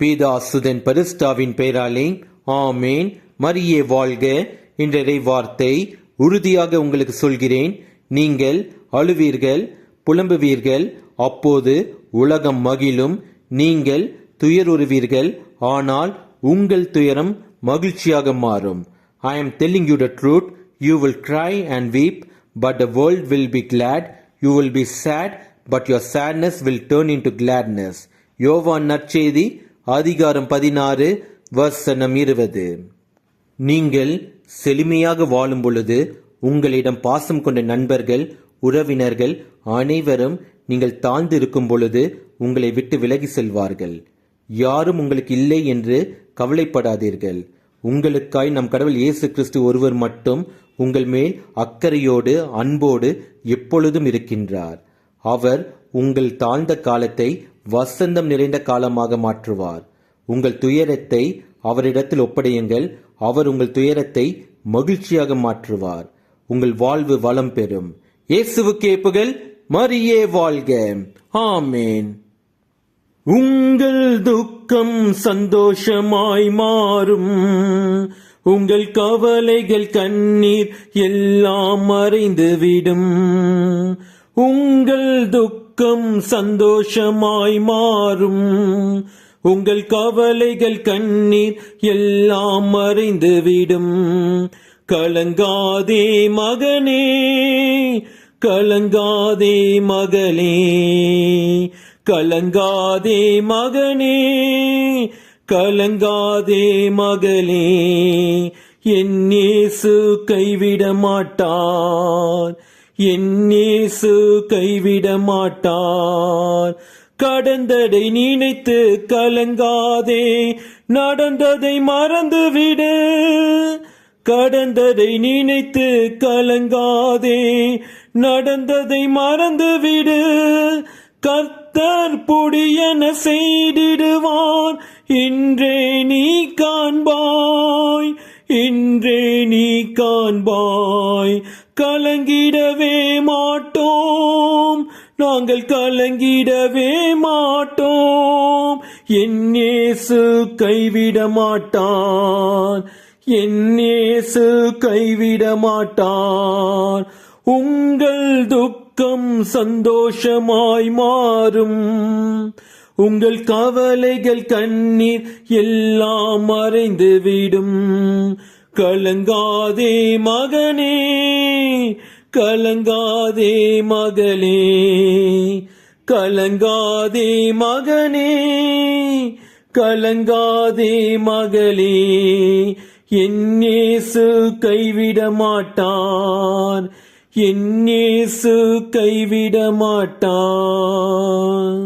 பிதா சுதன் பரிசுத்தாவின் பெயராலே ஆமேன். மரியே வாழ்க. இன்றைய வார்த்தை உறுதியாக உங்களுக்கு சொல்கிறேன், நீங்கள் அழுவீர்கள், புலம்புவீர்கள், அப்போது உலகம் மகிழும். நீங்கள் துயருறுவீர்கள், ஆனால் உங்கள் துயரம் மகிழ்ச்சியாக மாறும். I am telling you the truth. You will cry and weep, but the world will be glad. You will be sad, but your sadness will turn into gladness. யோவான் நற்செய்தி அதிகாரம் 16 வசனம் 20. நீங்கள் செழுமையாக வாழும் பொழுது உங்களிடம் பாசம் கொண்ட நண்பர்கள், உறவினர்கள் அனைவரும் நீங்கள் தாழ்ந்து இருக்கும் பொழுது உங்களை விட்டு விலகி செல்வார்கள். யாரும் உங்களுக்கு இல்லை என்று கவலைப்படாதீர்கள். உங்களுக்காய் நம் கடவுள் இயேசு கிறிஸ்து ஒருவர் மட்டும் உங்கள் மேல் அக்கறையோடு அன்போடு எப்பொழுதும் இருக்கின்றார். அவர் உங்கள் தாழ்ந்த காலத்தை வசந்தம் நிறைந்த காலமாக மாற்றுவார். உங்கள் துயரத்தை அவரிடத்தில் ஒப்படையுங்கள். அவர் உங்கள் துயரத்தை மகிழ்ச்சியாக மாற்றுவார். உங்கள் வாழ்வு வளம் பெறும். இயேசுவுக்கே புகழ். மரியே வாழ்க. ஆமேன். உங்கள் துக்கம் சந்தோஷமாய் மாறும். உங்கள் கவலைகள் கண்ணீர் எல்லாம் மறைந்துவிடும். உங்கள் துக்கம் சந்தோஷமாய் மாறும். உங்கள் கவலைகள் கண்ணீர் எல்லாம் மறைந்துவிடும். கலங்காதே மகனே, கலங்காதே மகளே, கலங்காதே மகனே, கலங்காதே மகளே. என் இயேசு கைவிட மாட்டார், என் இயேசு கைவிட மாட்டார். கடந்ததை நினைத்து கலங்காதே, நடந்ததை மறந்துவிடு. கடந்ததை நினைத்து கலங்காதே, நடந்ததை மறந்துவிடு. கர்த்தர் புடியன செய்திடுவார், இன்றே நீ காண்பாய், இன்றே நீ காண்பாய். கலங்கிடவே மாட்டோம், நாங்கள் கலங்கிடவே மாட்டோம். என் இயேசு கைவிட மாட்டான், என் இயேசு கைவிட மாட்டான். உங்கள் துக்கம் சந்தோஷமாய் மாறும். உங்கள் கவலைகள் கண்ணீர் எல்லாம் மறைந்துவிடும். கலங்காதே மகனே, கலங்காதே மகளே, கலங்காதே மகனே, கலங்காதே மகளே. என் இயேசு கைவிட மாட்டார், என் இயேசு கைவிட மாட்டார்.